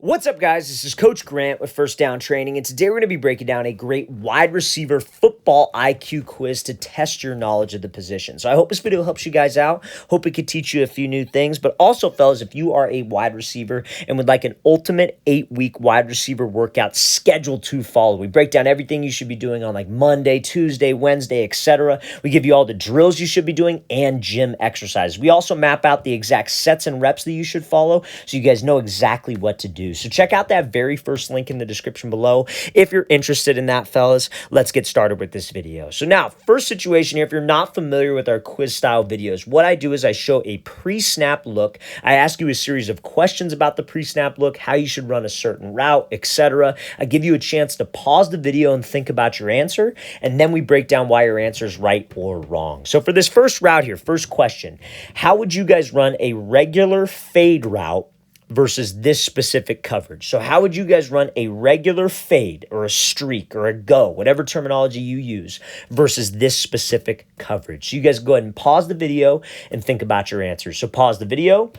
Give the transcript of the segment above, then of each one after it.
What's up, guys? This is Coach Grant with First Down Training, and today we're going to be breaking down a great wide receiver football IQ quiz to test your knowledge of the position. So I hope this video helps you guys out. Hope it could teach you a few new things, but also, fellas, if you are a wide receiver and would like an ultimate 8-week wide receiver workout scheduled to follow, we break down everything you should be doing on like Monday, Tuesday, Wednesday, etc. We give you all the drills you should be doing and gym exercises. We also map out the exact sets and reps that you should follow so you guys know exactly what to do. So check out that very first link in the description below if you're interested in that, fellas. Let's get started with this video. So now, first situation here, if you're not familiar with our quiz style videos, what I do is I show a pre-snap look. I ask you a series of questions about the pre-snap look, how you should run a certain route, etc. I give you a chance to pause the video and think about your answer, and then we break down why your answer is right or wrong. So for this first route here, first question, how would you guys run a regular fade route versus this specific coverage? So how would you guys run a regular fade or a streak or a go, whatever terminology you use, versus this specific coverage? So you guys go ahead and pause the video and think about your answers. So pause the video.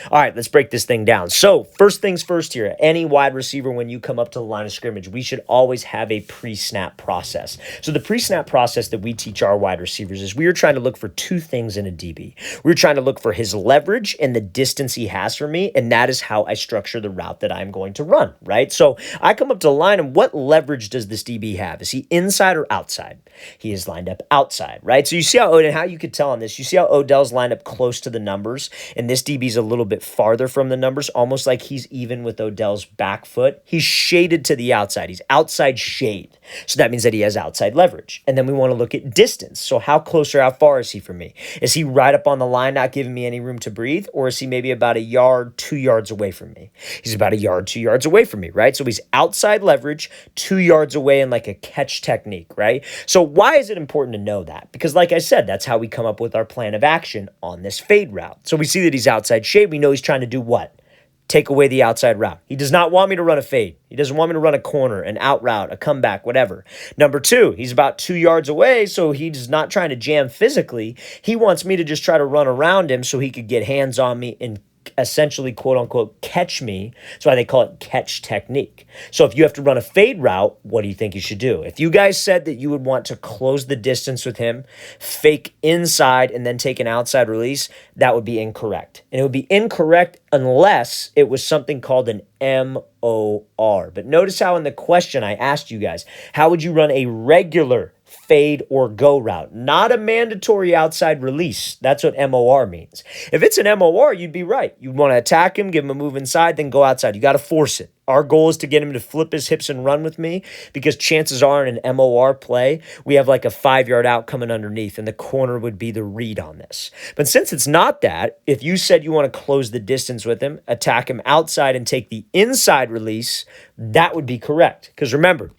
All right, let's break this thing down. So first things first here, any wide receiver, when you come up to the line of scrimmage, we should always have a pre-snap process. So the pre-snap process that we teach our wide receivers is we are trying to look for two things in a DB. We're trying to look for his leverage and the distance he has from me, and that is how I structure the route that I'm going to run, right? So I come up to the line, and what leverage does this DB have? Is he inside or outside? He is lined up outside, right? So you see how, and how you could tell on this, you see how Odell's lined up close to the numbers, and this DB's a little bit farther from the numbers, almost like he's even with Odell's back foot. He's shaded to the outside. He's outside shade. So that means that he has outside leverage. And then we want to look at distance. So how close or how far is he from me? Is he right up on the line, not giving me any room to breathe? Or is he maybe about a yard, 2 yards away from me? He's about a yard, 2 yards away from me, right? So he's outside leverage, 2 yards away in like a catch technique, right? So why is it important to know that? Because like I said, that's how we come up with our plan of action on this fade route. So we see that he's outside shade. We know he's trying to do what? Take away the outside route. He does not want me to run a fade. He doesn't want me to run a corner, an out route, a comeback, whatever. Number two, he's about 2 yards away, so he's not trying to jam physically. He wants me to just try to run around him so he could get hands on me and essentially, quote unquote, catch me. That's why they call it catch technique. So if you have to run a fade route, what do you think you should do? If you guys said that you would want to close the distance with him, fake inside, and then take an outside release, that would be incorrect. And it would be incorrect unless it was something called an MOR. But notice how in the question I asked you guys, how would you run a regular fade or go route, not a mandatory outside release? That's what MOR means. If it's an MOR, you'd be right. You'd want to attack him, give him a move inside, then go outside. You got to force it. Our goal is to get him to flip his hips and run with me, because chances are in an MOR play, we have like a 5-yard out coming underneath, and the corner would be the read on this. But since it's not that, if you said you want to close the distance with him, attack him outside and take the inside release, that would be correct. Because remember,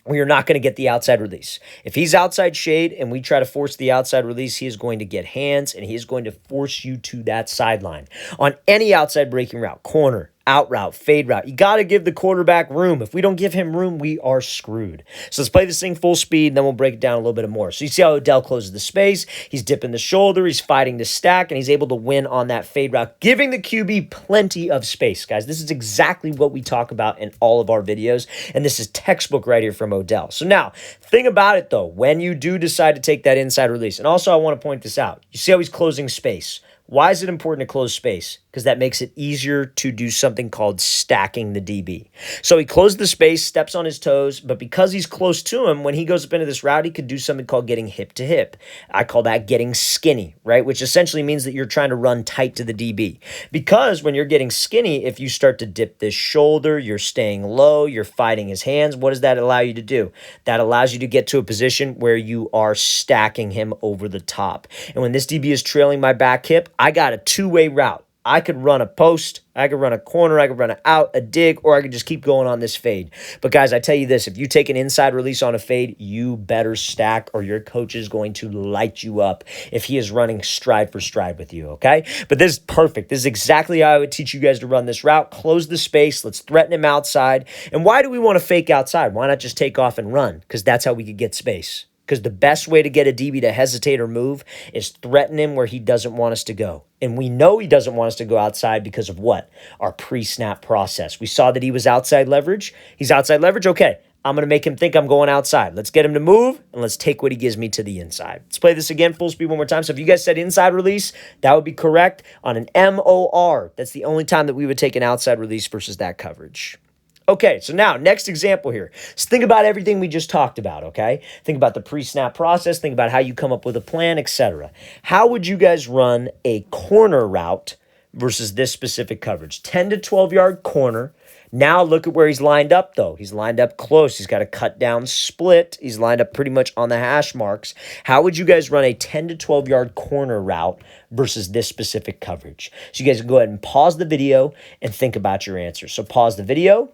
we are not going to get the outside release. If he's outside shade and we try to force the outside release, he is going to get hands and he is going to force you to that sideline. On any outside breaking route, corner, out route, fade route, you got to give the quarterback room. If we don't give him room, we are screwed. So let's play this thing full speed, and then we'll break it down a little bit more. So you see how Odell closes the space. He's dipping the shoulder. He's fighting to stack, and he's able to win on that fade route, giving the QB plenty of space. Guys, this is exactly what we talk about in all of our videos, and this is textbook right here from Odell. So now, thing about it, though, when you do decide to take that inside release, and also I want to point this out. You see how he's closing space. Why is it important to close space? Because that makes it easier to do something called stacking the DB. So he closed the space, steps on his toes, but because he's close to him, when he goes up into this route, he could do something called getting hip to hip. I call that getting skinny, right? Which essentially means that you're trying to run tight to the DB. Because when you're getting skinny, if you start to dip this shoulder, you're staying low, you're fighting his hands, what does that allow you to do? That allows you to get to a position where you are stacking him over the top. And when this DB is trailing my back hip, I got a two-way route. I could run a post, I could run a corner, I could run an out, a dig, or I could just keep going on this fade. But guys, I tell you this, if you take an inside release on a fade, you better stack or your coach is going to light you up if he is running stride for stride with you, okay? But this is perfect. This is exactly how I would teach you guys to run this route. Close the space. Let's threaten him outside. And why do we want to fake outside? Why not just take off and run? Because that's how we could get space. because the best way to get a DB to hesitate or move is threaten him where he doesn't want us to go. And we know he doesn't want us to go outside because of what? Our pre-snap process. We saw that he was outside leverage. He's outside leverage. Okay, I'm going to make him think I'm going outside. Let's get him to move, and let's take what he gives me to the inside. Let's play this again, full speed one more time. So if you guys said inside release, that would be correct. On an MOR, that's the only time that we would take an outside release versus that coverage. Okay, so now, next example here. So think about everything we just talked about, okay? Think about the pre-snap process. Think about how you come up with a plan, etc. How would you guys run a corner route versus this specific coverage? 10 to 12-yard corner. Now look at where he's lined up, though. He's lined up close. He's got a cut down split. He's lined up pretty much on the hash marks. How would you guys run a 10 to 12-yard corner route versus this specific coverage? So you guys can go ahead and pause the video and think about your answers. So pause the video.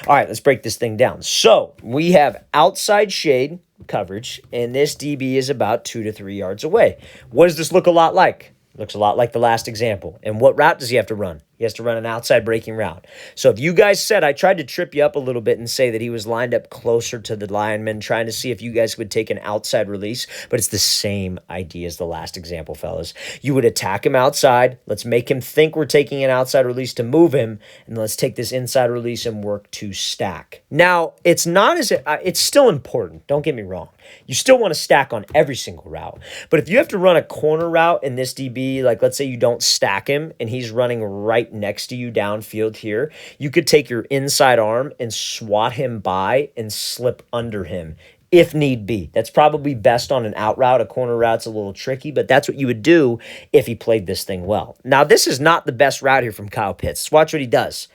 All right, let's break this thing down. So we have outside shade coverage, and this DB is about 2 to 3 yards away. What does this look a lot like? Looks a lot like the last example. And what route does he have to run? He has to run an outside breaking route. So if you guys said, I tried to trip you up a little bit and say that he was lined up closer to the lineman, trying to see if you guys would take an outside release, but it's the same idea as the last example, fellas. You would attack him outside. Let's make him think we're taking an outside release to move him, and let's take this inside release and work to stack. Now, it's not as it's still important. Don't get me wrong. You still want to stack on every single route. But if you have to run a corner route in this DB, like let's say you don't stack him and he's running right next to you downfield here, you could take your inside arm and swat him by and slip under him if need be. That's probably best on an out route. A corner route's a little tricky, but that's what you would do if he played this thing well. Now, this is not the best route here from Kyle Pitts. Watch what he does.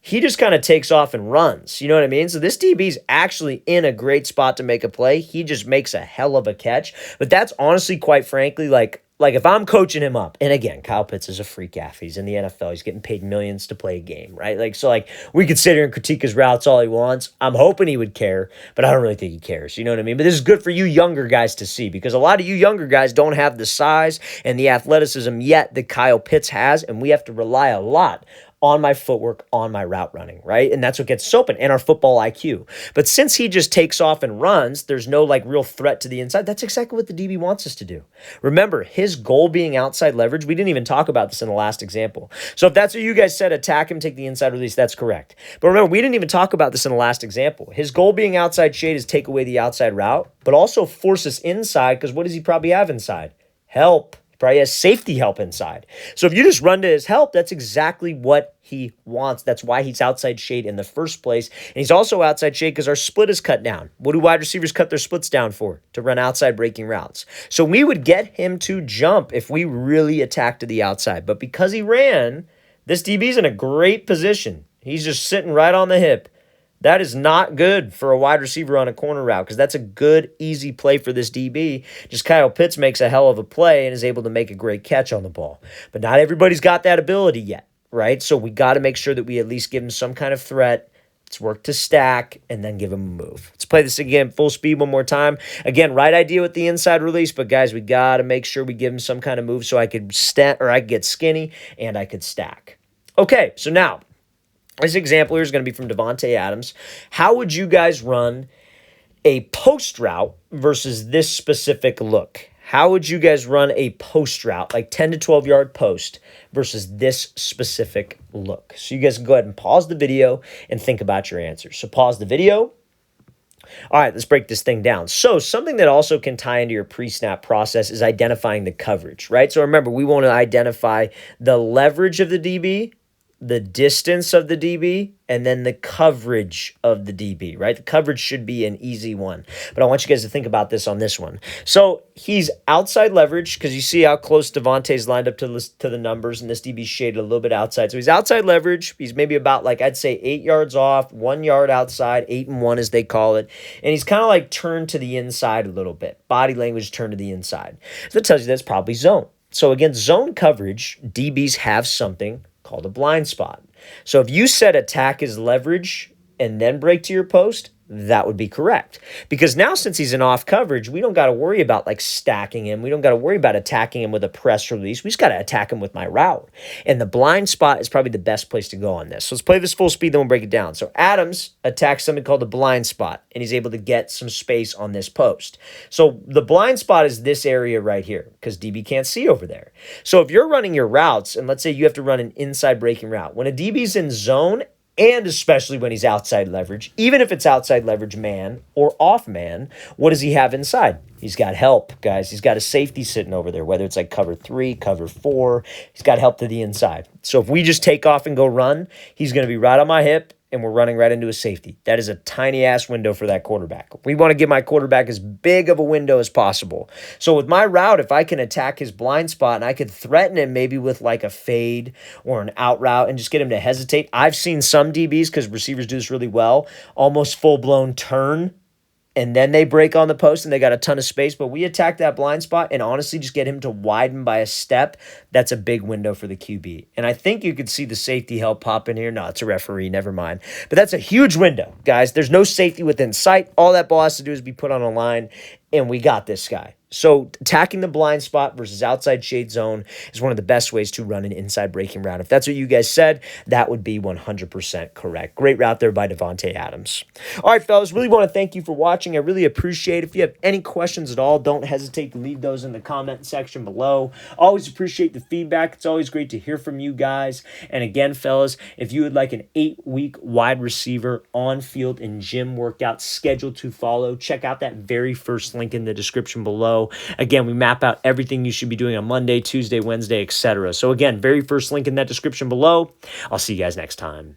He just kind of takes off and runs. You know what I mean? So this DB's actually in a great spot to make a play. He just makes a hell of a catch. But that's honestly, quite frankly, like if I'm coaching him up, and again, Kyle Pitts is a freak athlete. He's in the NFL. He's getting paid millions to play a game, right? So we could sit here and critique his routes all he wants. I'm hoping he would care, but I don't really think he cares. You know what I mean? But this is good for you younger guys to see, because a lot of you younger guys don't have the size and the athleticism yet that Kyle Pitts has, and we have to rely a lot on my footwork, on my route running, right? And that's what gets us open, and our football IQ. But since he just takes off and runs, there's no real threat to the inside. That's exactly what the DB wants us to do. Remember, his goal being outside leverage, we didn't even talk about this in the last example. So if that's what you guys said, attack him, take the inside release, that's correct. But remember, we didn't even talk about this in the last example. His goal being outside shade is take away the outside route, but also force us inside, because what does he probably have inside? Help. Probably has safety help inside. So if you just run to his help, that's exactly what he wants. That's why he's outside shade in the first place. And he's also outside shade because our split is cut down. What do wide receivers cut their splits down for? To run outside breaking routes. So we would get him to jump if we really attacked to the outside. But because he ran, this DB's in a great position. He's just sitting right on the hip. That is not good for a wide receiver on a corner route, because that's a good, easy play for this DB. Just Kyle Pitts makes a hell of a play and is able to make a great catch on the ball. But not everybody's got that ability yet, right? So we got to make sure that we at least give him some kind of threat. Let's work to stack and then give him a move. Let's play this again, full speed one more time. Again, right idea with the inside release, but guys, we got to make sure we give him some kind of move so I could I could get skinny and I could stack. Okay, so now, this example here is going to be from Davante Adams. How would you guys run a post route versus this specific look? How would you guys run a post route, like 10 to 12-yard post, versus this specific look? So you guys can go ahead and pause the video and think about your answers. So pause the video. All right, let's break this thing down. So something that also can tie into your pre-snap process is identifying the coverage, right? So remember, we want to identify the leverage of the DB, the distance of the DB, and then the coverage of the DB, right? The coverage should be an easy one. But I want you guys to think about this on this one. So he's outside leverage, because you see how close Davante's lined up to the numbers, and this DB's shaded a little bit outside. So he's outside leverage. He's maybe about, I'd say 8 yards off, 1 yard outside, 8 and 1 as they call it. And he's kind of turned to the inside a little bit. Body language turned to the inside. So that tells you that's probably zone. So against zone coverage, DBs have something called a blind spot. So if you set attack as leverage and then break to your post, that would be correct. Because now, since he's in off coverage, we don't got to worry about like stacking him. We don't got to worry about attacking him with a press release. We just got to attack him with my route. And the blind spot is probably the best place to go on this. So let's play this full speed, then we'll break it down. So Adams attacks something called the blind spot, and he's able to get some space on this post. So the blind spot is this area right here because DB can't see over there. So if you're running your routes, and let's say you have to run an inside breaking route, when a DB's in zone, and especially when he's outside leverage, even if it's outside leverage man or off man, what does he have inside? He's got help, guys. He's got a safety sitting over there, whether it's like cover 3, cover 4. He's got help to the inside. So if we just take off and go run, he's going to be right on my hip, and we're running right into a safety. That is a tiny-ass window for that quarterback. We want to give my quarterback as big of a window as possible. So with my route, if I can attack his blind spot and I could threaten him maybe with like a fade or an out route and just get him to hesitate. I've seen some DBs, because receivers do this really well, almost full-blown turn, and then they break on the post and they got a ton of space. But we attack that blind spot and honestly just get him to widen by a step. That's a big window for the QB. And I think you could see the safety help pop in here. No, it's a referee. Never mind. But that's a huge window, guys. There's no safety within sight. All that ball has to do is be put on a line, and we got this guy. So attacking the blind spot versus outside shade zone is one of the best ways to run an inside breaking route. If that's what you guys said, that would be 100% correct. Great route there by Davante Adams. All right, fellas, really want to thank you for watching. I really appreciate it. If you have any questions at all, don't hesitate to leave those in the comment section below. Always appreciate the feedback. It's always great to hear from you guys. And again, fellas, if you would like an 8-week wide receiver on-field and gym workout scheduled to follow, check out that very first link in the description below. Again, we map out everything you should be doing on Monday, Tuesday, Wednesday, etc. So again, very first link in that description below. I'll see you guys next time.